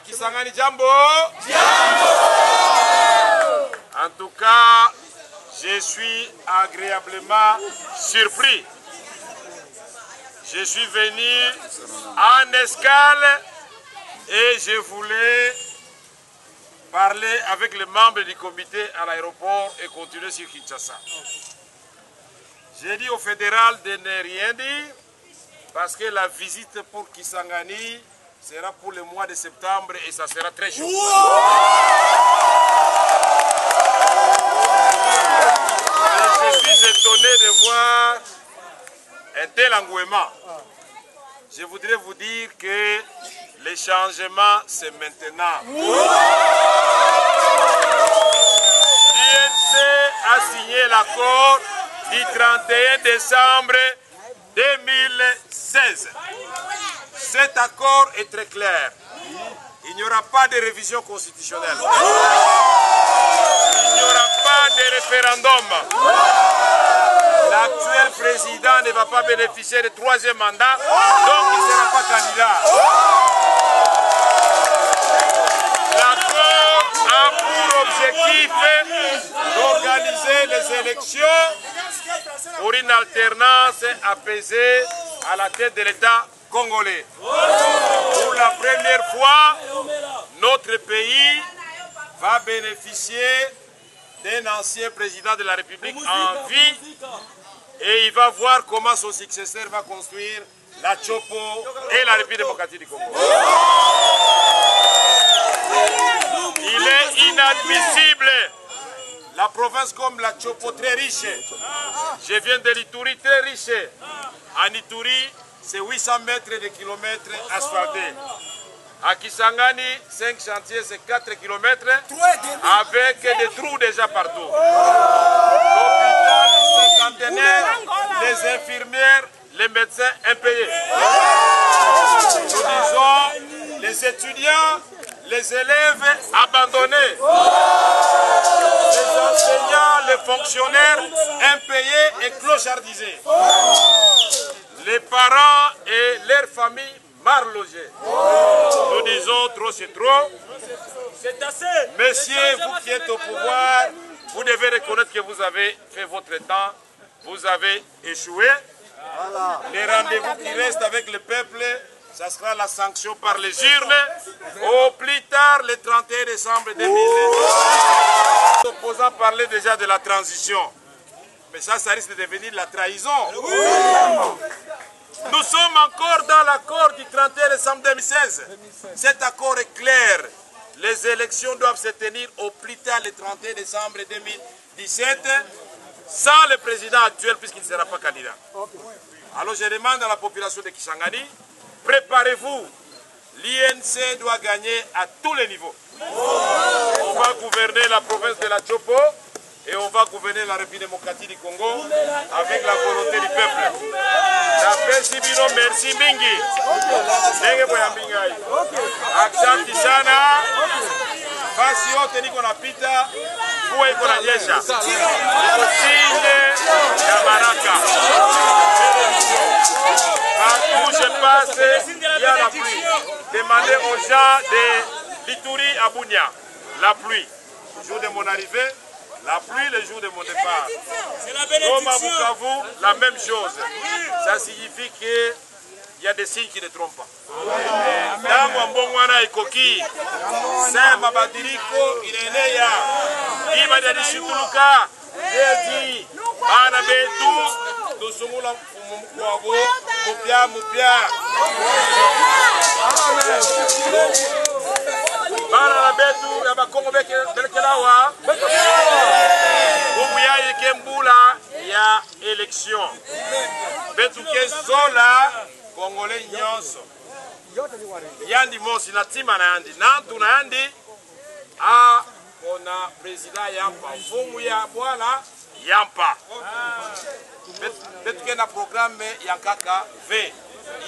Kisangani jambo. En tout cas, je suis agréablement surpris. Je suis venu en escale et je voulais parler avec les membres du comité à l'aéroport et continuer sur Kinshasa. J'ai dit au fédéral de ne rien dire parce que la visite pour Kisangani sera pour le mois de septembre et ça sera très chaud. Je suis étonné de voir un tel engouement. Je voudrais vous dire que le changement, c'est maintenant. L'INC a signé l'accord du 31 décembre 2016. Cet accord est très clair. Il n'y aura pas de révision constitutionnelle. Il n'y aura pas de référendum. L'actuel président ne va pas bénéficier du troisième mandat, donc il ne sera pas candidat. L'accord a pour objectif d'organiser les élections pour une alternance apaisée à la tête de l'État congolais. Pour la première fois, notre pays va bénéficier d'un ancien président de la République en vie et il va voir comment son successeur va construire la Chopo et la République démocratique du Congo. Il est inadmissible. La province comme la Chopo très riche. Je viens de l'Ituri très riche. En Ituri, c'est 800 mètres de kilomètres asphaltés. À Kisangani, 5 chantiers, c'est 4 km avec des trous déjà partout. L'hôpital cinquantenaire, les infirmières, les médecins impayés. Nous disons, les étudiants, les élèves abandonnés. Les enseignants, les fonctionnaires impayés et clochardisés. Les parents et leurs familles mal logés. Nous disons trop c'est trop. C'est assez. Messieurs, vous qui êtes au pouvoir, vous devez reconnaître que vous avez fait votre temps. Vous avez échoué. Les rendez-vous qui restent avec le peuple, ça sera la sanction par les urnes. Au plus tard, le 31 décembre 2020. Les opposants parlaient déjà de la transition. Mais ça risque de devenir la trahison. Nous sommes encore dans l'accord du 31 décembre 2016. Cet accord est clair. Les élections doivent se tenir au plus tard le 31 décembre 2017 sans le président actuel puisqu'il ne sera pas candidat. Alors je demande à la population de Kisangani, préparez-vous. L'INC doit gagner à tous les niveaux. On va gouverner la province de la Chopo et on va gouverner la République démocratique du Congo avec la volonté du peuple. Merci mingi. Asante sana. Basi yote niko napita, mvua iko inanyesha. Kusini ya baraka. Partout je passe, il y a la pluie. Demandez aux gens de l'Ituri à Bunia. La pluie. Le jour de mon arrivée, la pluie le jour de mon départ. Comme à Bukavu, la même chose. Ça signifie qu'il y a des signes qui ne trompent pas. Dans Mbongwana et Koki, c'est Mabadiriko, il est né là. Il va dire Chituluka, il dit, Anabetu, nous sommes là pour Moupia, Moupia. Anabetu, il y a Kongo Belkelawa. Moupia et Kembula, il y a élection. Betuke Zola. Congolais nyonso yandi mosi na tima na yandi nantu na yandi a ona président yampa fumu ya bwana yampa betuke na programme yankaka V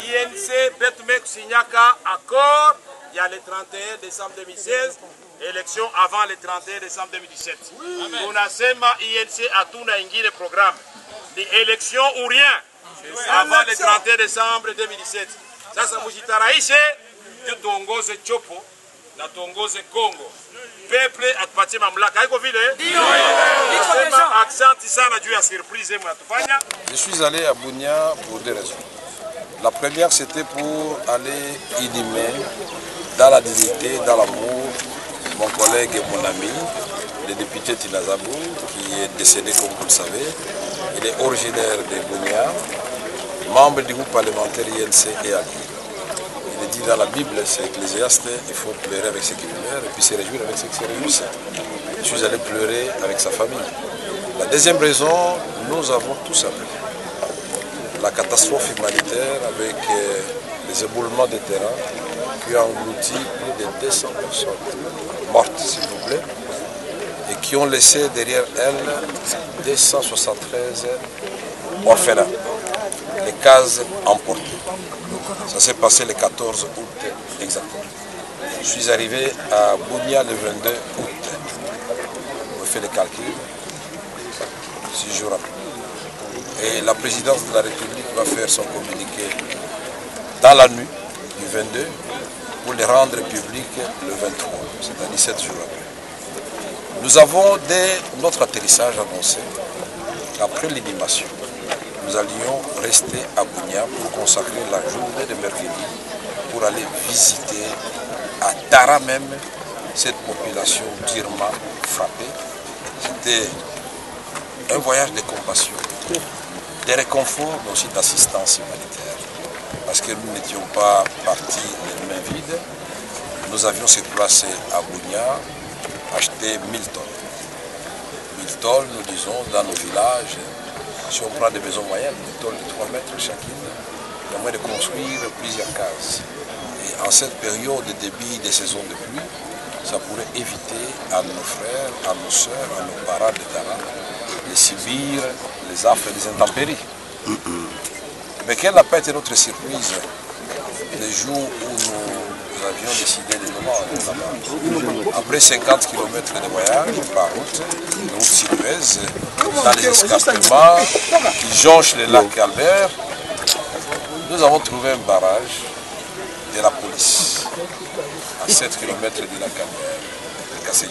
INC betume kusinyaka accord ya le 31 décembre 2016 élection avant le 31 décembre 2017 tunasema INC atuna ingine programme ni élection ou rien avant le 31 décembre 2017. Sasa mujitarahishe tuongoze Chopo na tuongoze Kongo. Peuple atupatie mamlaka. Haiko vile? Sema aksanti sana juu ya surprise mnatufanya. Je suis allé à Bunia pour deux raisons. La première, c'était pour aller inhumer dans la dignité, dans l'amour, mon collègue et mon ami, le député Tina Zabou, qui est décédé comme vous le savez. Il est originaire de Bunia, membre du groupe parlementaire INC et Ali. Il est dit dans la Bible, c'est Ecclésiaste, il faut pleurer avec ceux qui pleurent et puis se réjouir avec ceux qui se réjouissent. Je suis allé pleurer avec sa famille. La deuxième raison, nous avons tous appris la catastrophe humanitaire avec les éboulements de terrain qui ont englouti plus de 200 personnes mortes, s'il vous plaît, et qui ont laissé derrière elles 273 orphelins, les cases emportées. Ça s'est passé le 14 août exactement. Je suis arrivé à Bunia le 22 août. On fait les calculs, 6 jours après. Et la présidence de la République va faire son communiqué dans la nuit du 22 pour le rendre public le 23, c'est-à-dire 7 jours après. Nous avons dès notre atterrissage annoncé qu'après l'inhumation, nous allions rester à Bunia pour consacrer la journée de mercredi pour aller visiter à Tara même cette population durement frappée. C'était un voyage de compassion, de réconfort, mais aussi d'assistance humanitaire. Parce que nous n'étions pas partis les mains vides. Nous avions sur place à Bunia acheté 1000 tonnes. 1000 tonnes, nous disons, dans nos villages. Si on prend des maisons moyennes, des tonnes de 3 mètres chacune, il y a moyen de construire plusieurs cases. Et en cette période de débit des saisons de pluie, ça pourrait éviter à nos frères, à nos soeurs, à nos parents de Tara de subir les affres et les intempéries. Mais quelle n'a pas été notre surprise le jour où nous avions décidé de nous rendre là-bas. Après 50 km de voyage par route, une route sinueuse, dans les escarpements qui jonchent le lac Albert, nous avons trouvé un barrage de la police à 7 km du lac Albert, de Kasséi.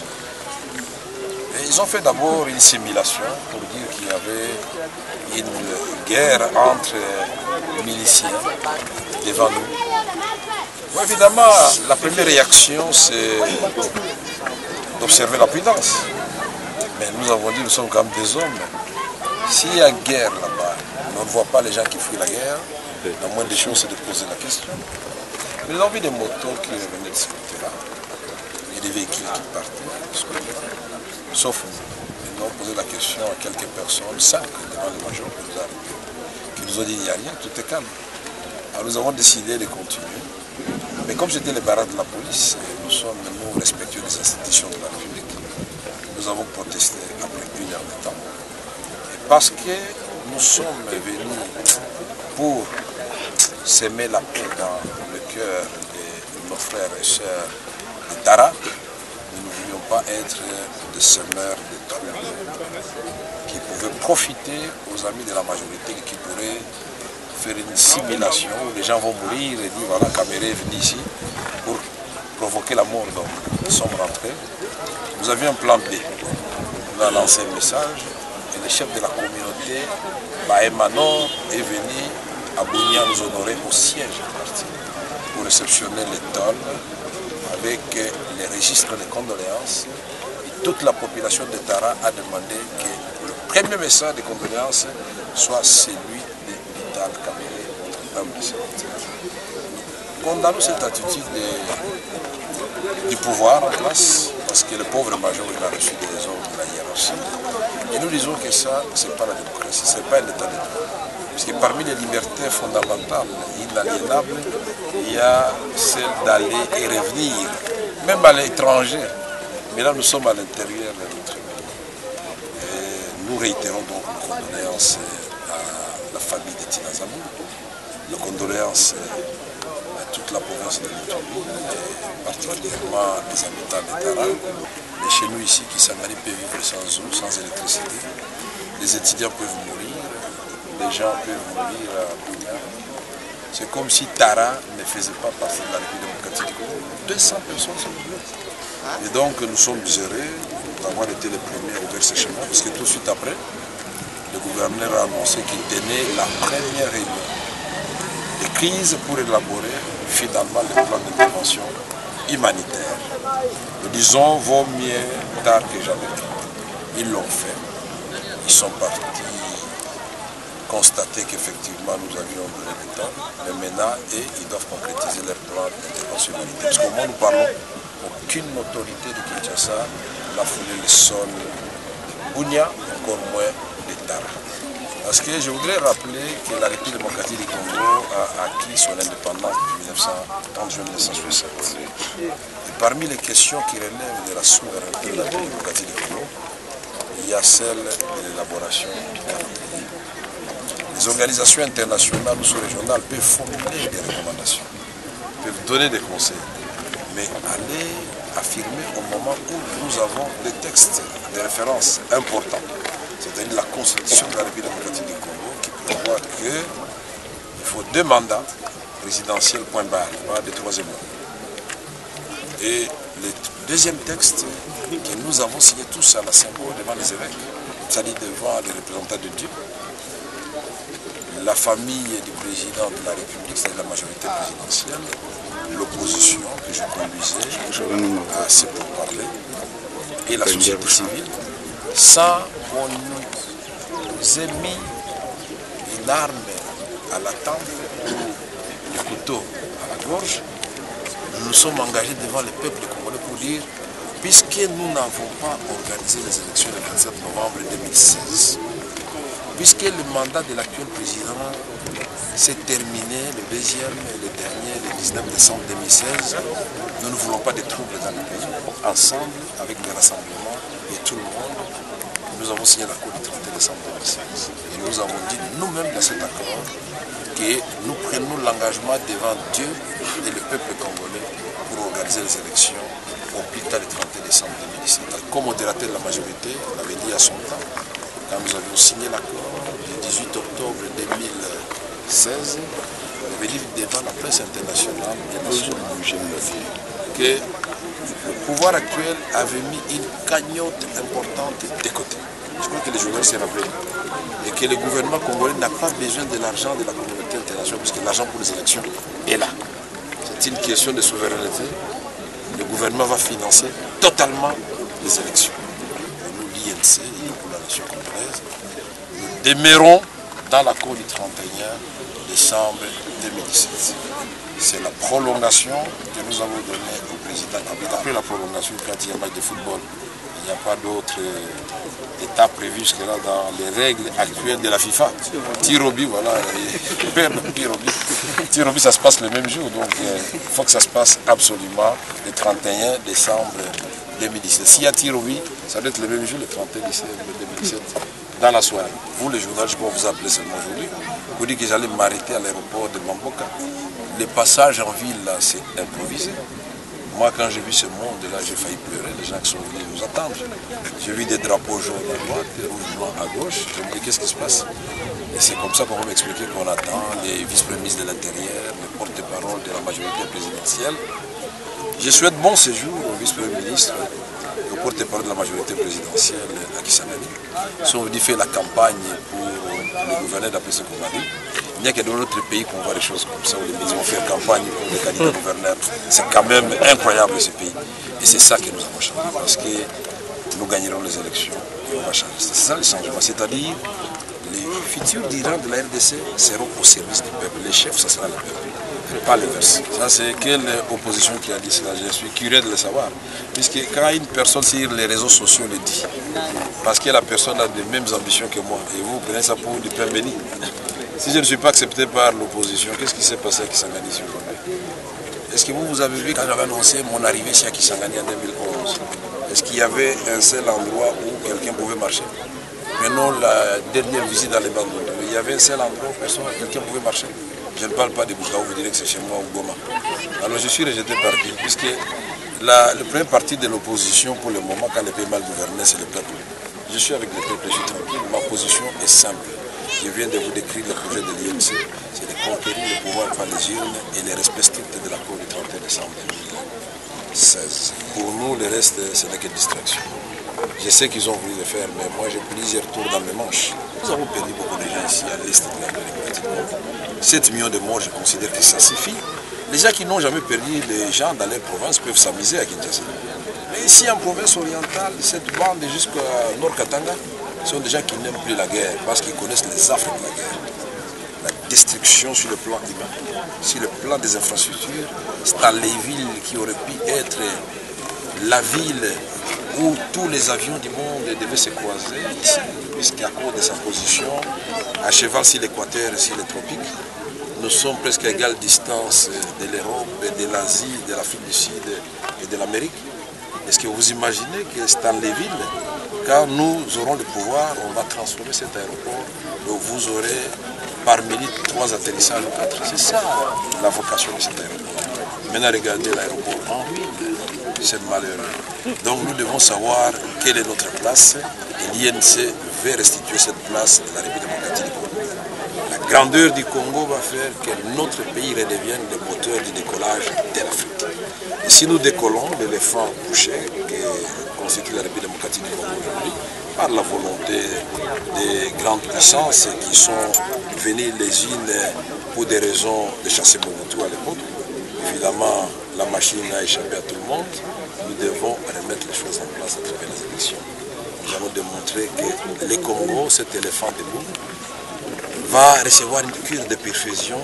Et ils ont fait d'abord une simulation pour dire qu'il y avait une guerre entre miliciens devant nous. Bon, évidemment, la première réaction, c'est d'observer la prudence. Mais nous avons dit, nous sommes quand même des hommes. S'il y a guerre là-bas, on ne voit pas les gens qui fuient la guerre, la moindre des choses, c'est de poser la question. Mais nous avons vu des motos qui revenaient de ce côté-là, et des véhicules qui partaient, sauf nous. Nous avons posé la question à quelques personnes, 5 devant les majors qui nous ont dit, il n'y a rien, tout est calme. Alors nous avons décidé de continuer. Mais comme c'était le barrage de la police, nous sommes nous respectueux des institutions de la République. Nous avons protesté après 1 heure de temps. Et parce que nous sommes venus pour s'aimer la paix dans le cœur de nos frères et sœurs de Tara, nous ne voulions pas être des semeurs de troubles qui pouvaient profiter aux amis de la majorité et qui pourraient faire une simulation où les gens vont mourir et dire voilà, Caméré est venu ici pour provoquer la mort. Donc nous sommes rentrés. Nous avions un plan B. On a lancé un message et le chef de la communauté, Baemano, est venu à Bunia nous honorer au siège du parti pour réceptionner les tonnes avec les registres de condoléances. Et toute la population de Tara a demandé que le premier message de condoléances soit celui Caméré, notre homme de serviteur. Nous condamnons cette attitude du pouvoir en place, parce que le pauvre major il a reçu des ordres de la hiérarchie. Et nous disons que ça, ce n'est pas la démocratie, ce n'est pas un état de droit. Parce que parmi les libertés fondamentales, inaliénables, il y a celle d'aller et revenir, même à l'étranger. Mais là, nous sommes à l'intérieur de notre pays. Et nous réitérons donc nos condoléances la famille de Tina Zabou, nos condoléances à toute la province de l'Éthiopie, particulièrement les habitants de Tara. Mais chez nous ici, Kisangani peut vivre sans eau, sans électricité. Les étudiants peuvent mourir, les gens peuvent mourir à Bunia C'est comme si Tara ne faisait pas partie de la République démocratique du Congo. 200 personnes sont venues. Et donc nous sommes heureux d'avoir été les premiers à ouvrir ce chemin, parce que tout de suite après, le gouverneur a annoncé qu'il tenait la première réunion de crise pour élaborer finalement le plan d'intervention humanitaire. Nous disons, vaut mieux tard que jamais. Ils l'ont fait. Ils sont partis constater qu'effectivement nous avions donné le temps, mais maintenant ils doivent concrétiser leur plan d'intervention humanitaire. Parce qu'au moment où nous parlons, aucune autorité de Kinshasa n'a foulé le sol Bunia, encore moins l'État. Parce que je voudrais rappeler que la République démocratique du Congo a acquis son indépendance en juin 1960. Et parmi les questions qui relèvent de la souveraineté de la République démocratique du Congo, il y a celle de l'élaboration du calendrier. Les organisations internationales ou sous-régionales peuvent formuler des recommandations, peuvent donner des conseils, mais aller affirmer au moment où nous avons des textes de référence importants, c'est-à-dire la Constitution de la République démocratique du Congo qui prévoit qu'il faut 2 mandats présidentiels point barre, pas de 3e mandat. Et le deuxième texte que nous avons signé tous à la symbole devant les évêques, c'est-à-dire devant les représentants de Dieu, la famille du président de la République, c'est-à-dire la majorité présidentielle, l'opposition que je conduisais à ce pourparlers, et la société civile, sans qu'on nous ait mis une arme à la tempe, le couteau à la gorge, nous nous sommes engagés devant le peuple congolais pour dire, puisque nous n'avons pas organisé les élections le 27 novembre 2016, puisque le mandat de l'actuel président s'est terminé le 2e et le dernier, le 19 décembre 2016, nous ne voulons pas de troubles dans le pays. Ensemble, avec des rassemblements et tout le monde, nous avons signé l'accord du 31 décembre 2016. Et nous avons dit nous-mêmes dans cet accord que nous prenons l'engagement devant Dieu et le peuple congolais pour organiser les élections au plus tard le 31 décembre 2017. Comme modérateur de la majorité, on l'avait dit à son temps, quand nous avions signé l'accord le 18 octobre 2016, on avait dit devant la presse internationale et nationale que le pouvoir actuel avait mis une cagnotte importante de côté. Je crois que les journalistes s'est rappelé. Et que le gouvernement congolais n'a pas besoin de l'argent de la communauté internationale, parce que l'argent pour les élections est là. C'est une question de souveraineté. Le gouvernement va financer totalement les élections. Et nous, l'INC, pour la nation congolaise, nous demeurons dans l'accord du 31 décembre 2017. C'est la prolongation que nous avons donnée au président. Après la prolongation, quand il y a un match de football, il n'y a pas d'autre état prévu jusque-là dans les règles actuelles de la FIFA. Tirobi, voilà, Tirobi, ça se passe le même jour, donc il faut que ça se passe absolument le 31 décembre 2017. S'il y a Tirobi, ça doit être le même jour, le 31 décembre 2017, dans la soirée. Vous, les journalistes, je peux vous appeler seulement aujourd'hui. Vous dites que j'allais m'arrêter à l'aéroport de Bamboka. Le passage en ville, là, c'est improvisé. Moi, quand j'ai vu ce monde-là, j'ai failli pleurer, les gens qui sont venus nous attendre. J'ai vu des drapeaux jaunes à droite, des rouges blancs à gauche. Je me dis, qu'est-ce qui se passe? Et c'est comme ça qu'on va m'expliquer qu'on attend les vice-premiers ministres de l'Intérieur, les porte-parole de la majorité présidentielle. Je souhaite bon séjour aux vice-premiers ministres et aux porte-parole de la majorité présidentielle à Kisangani. Ils sont venus faire la campagne pour le gouverneur d'après ce qu'on m'a dit. Il n'y a que dans notre pays qu'on voit des choses comme ça, où les ministres vont faire campagne pour les candidats gouverneurs. C'est quand même incroyable ce pays. Et c'est ça que nous avons changé. Parce que nous gagnerons les élections et on va changer. C'est ça le changement. C'est-à-dire, les futurs dirigeants de la RDC seront au service du peuple. Les chefs, ça sera le peuple, pas l'inverse. Ça, c'est quelle opposition qui a dit cela? Je suis curieux de le savoir. Puisque quand une personne sur les réseaux sociaux le dit, parce que la personne a les mêmes ambitions que moi, et vous prenez ça pour du pain béni. Si je ne suis pas accepté par l'opposition, qu'est-ce qui s'est passé à Kisangani sur le? Est-ce que vous avez vu quand j'avais annoncé mon arrivée chez Kisangani en 2011? Est-ce qu'il y avait un seul endroit où quelqu'un pouvait marcher? Maintenant, la dernière visite dans les bandes, il y avait un seul endroit où quelqu'un pouvait marcher. Je ne parle pas de Bukavu, vous direz que c'est chez moi ou Goma. Alors je suis rejeté par qui? Puisque le premier parti de l'opposition pour le moment, quand le pays mal gouverné, c'est le peuple. Je suis avec le peuple, je suis tranquille. Ma position est simple. Je viens de vous décrire le projet de l'INC, c'est de conquérir le pouvoir par les urnes et les respects stricts de l'accord du 31 décembre 2016. Pour nous, le reste, ce n'est que distraction. Je sais qu'ils ont voulu le faire, mais moi j'ai plusieurs tours dans mes manches. Nous avons perdu beaucoup de gens ici à l'est de la République. 7 millions de morts, je considère que ça suffit. Les gens qui n'ont jamais perdu les gens dans leur province peuvent s'amuser à Kinshasa. Mais ici en province orientale, cette bande jusqu'à Nord-Katanga, sont des gens qui n'aiment plus la guerre parce qu'ils connaissent les affres de la guerre. La destruction sur le plan humain, sur le plan des infrastructures, c'est dans les villes qui auraient pu être la ville où tous les avions du monde devaient se croiser ici, puisqu'à cause de sa position, à cheval sur l'équateur et sur les tropiques, nous sommes presque à égale distance de l'Europe, de l'Asie, de l'Afrique du Sud et de l'Amérique. Est-ce que vous imaginez que c'est dans les villes, quand nous aurons le pouvoir, on va transformer cet aéroport, donc vous aurez par minute 3 atterrissages ou 4. C'est ça la vocation de cet aéroport. Maintenant, regardez l'aéroport en ruine, c'est malheureux. Donc nous devons savoir quelle est notre place et l'INC veut restituer cette place de la République démocratique du Congo. La grandeur du Congo va faire que notre pays redevienne le moteur du décollage de l'Afrique. Et si nous décollons l'éléphant couché que constitue la République démocratique du Congo aujourd'hui, par la volonté des grandes puissances qui sont venues les unes pour des raisons de chasser Mobutu à l'époque, évidemment la machine a échappé à tout le monde, nous devons remettre les choses en place à travers les élections. Nous allons démontrer que le Congo, cet éléphant debout, va recevoir une cure de perfusion,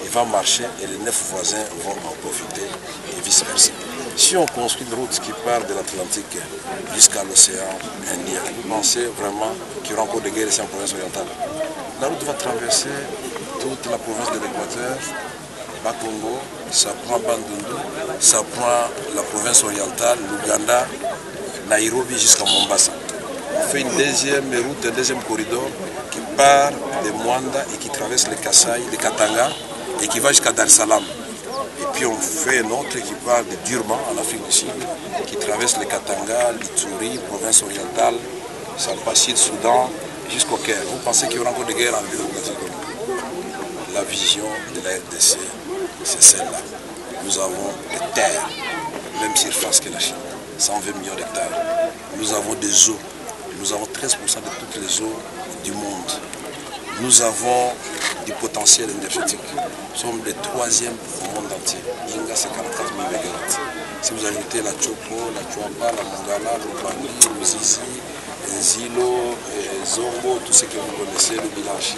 il va marcher et les 9 voisins vont en profiter et vice-versa. Si on construit une route qui part de l'Atlantique jusqu'à l'océan Indien, vous pensez vraiment qu'il y aura encore des guerres ici en province orientale? La route va traverser toute la province de l'Équateur, Bakongo, ça prend Bandundu, ça prend la province orientale, l'Ouganda, Nairobi jusqu'à Mombasa. On fait une deuxième route, un deuxième corridor qui part de Mwanda et qui traverse le Kasaï, le Katanga et qui va jusqu'à Dar es Salaam. Et puis on fait un autre qui part de Durban en Afrique du Sud, qui traverse le Katanga, l'Ituri, province orientale, ça passe Sud Soudan jusqu'au Caire. Vous pensez qu'il y aura encore des guerres en démocratie? La vision de la RDC, c'est celle-là. Nous avons des terres, même surface que la Chine, 120 millions d'hectares. Nous avons des eaux. Nous avons 13% de toutes les eaux du monde. Nous avons du potentiel énergétique. Nous sommes les 3e au monde entier. Inga, c'est 44 000 MW. Si vous ajoutez la Chopo, la Chouapa, la Mongala, le Bangui, le Zizi, le Zilo, le Zongo, tout ce que vous connaissez, le Bilanchi,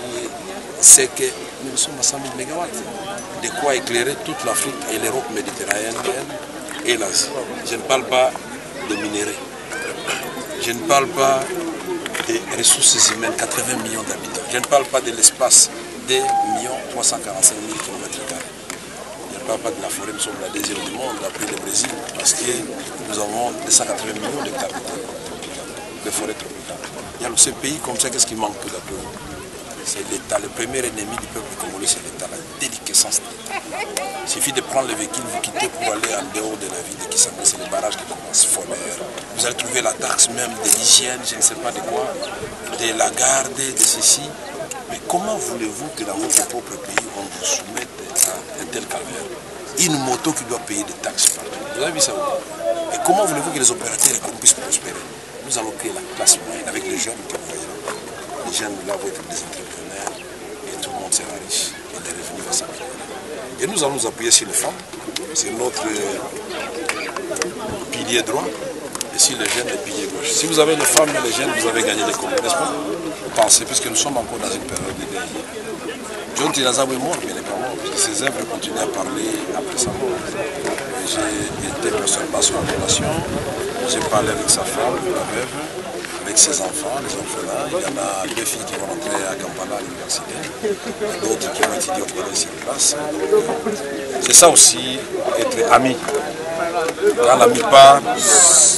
c'est que nous sommes à 100 000 MW. De quoi éclairer toute l'Afrique et l'Europe méditerranéenne et l'Asie. Je ne parle pas de minéraux. Je ne parle pas des ressources humaines, 80 millions d'habitants. Je ne parle pas de l'espace, 2 345 000 km². Je ne parle pas de la forêt, nous sommes la deuxième du monde, après le Brésil, parce que nous avons 280 millions d'hectares de forêt tropicale. Il y a ce pays comme ça, qu'est-ce qui manque tout d'abord? C'est l'État. Le premier ennemi du peuple congolais, c'est l'État, la déliquescence de l'État. Il suffit de prendre le véhicule, vous quittez pour aller en dehors de la ville de Kisangani, c'est les barrages qui commencent Foller. Vous allez trouver la taxe même de l'hygiène, je ne sais pas de quoi, de la garde, de ceci. Mais comment voulez-vous que dans votre propre pays, on vous soumette à un tel calvaire? Une moto qui doit payer des taxes partout. Vous avez vu ça? Et comment voulez-vous que les opérateurs économiques puissent prospérer? Nous allons créer la classe moyenne avec les jeunes que vous voyez là. Les jeunes là vont être des entrepreneurs et tout le monde sera riche et les revenus vont s'améliorer. Et nous allons nous appuyer sur les femmes, c'est notre pilier droit, et sur les jeunes, les piliers gauche. Si vous avez les femmes et les jeunes, vous avez gagné les combats, n'est-ce pas? Pensez, puisque nous sommes encore dans une période de guerre. John Tinazawa est mort, mais il n'est pas mort. Ses œuvres continuent à parler après sa mort. J'ai été personnellement sur la relation, j'ai parlé avec sa femme, la veuve, avec ses enfants, les orphelins. Il y en a 2 filles qui vont rentrer à Kampala à l'université, d'autres qui vont étudier au collège sur place. C'est ça aussi, être ami. Quand l'ami part,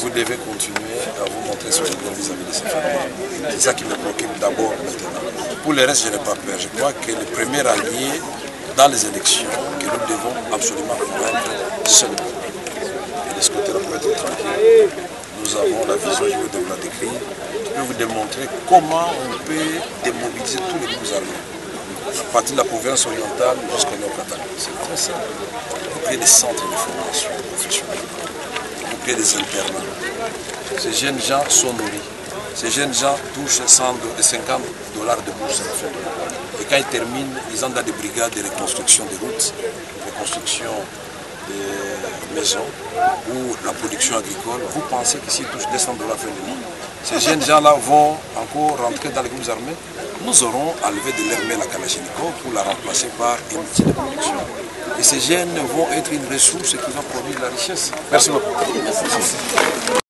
vous devez continuer à vous montrer solidaire vis-à-vis de ses familles. C'est ça qui me préoccupe d'abord maintenant. Pour le reste, je n'ai pas peur. Je crois que le premier allié dans les élections que nous devons absolument convaincre, c'est le peuple. Et de ce côté-là, pour être tranquille, nous avons la vision, je vais devoir décrire. peux vous démontrer comment on peut démobiliser tous les groupes armés. À partir de la province orientale jusqu'au Nord-Katanga. C'est très simple. Vous créez des centres de formation professionnelle. Vous créez des internats. Ces jeunes gens sont nourris. Ces jeunes gens touchent 50 $ de bourse à la fin de l'année. Et quand ils terminent, ils entrent dans des brigades de reconstruction des routes, reconstruction des maisons ou la production agricole. Vous pensez qu'ici, ils touchent 200 $ à la fin du mois. Ces jeunes gens-là vont encore rentrer dans les groupes armés. Nous aurons enlevé de l'armée la Kalachnikov pour la remplacer par un outil de production. Et ces jeunes vont être une ressource qui va produire de la richesse. Merci beaucoup.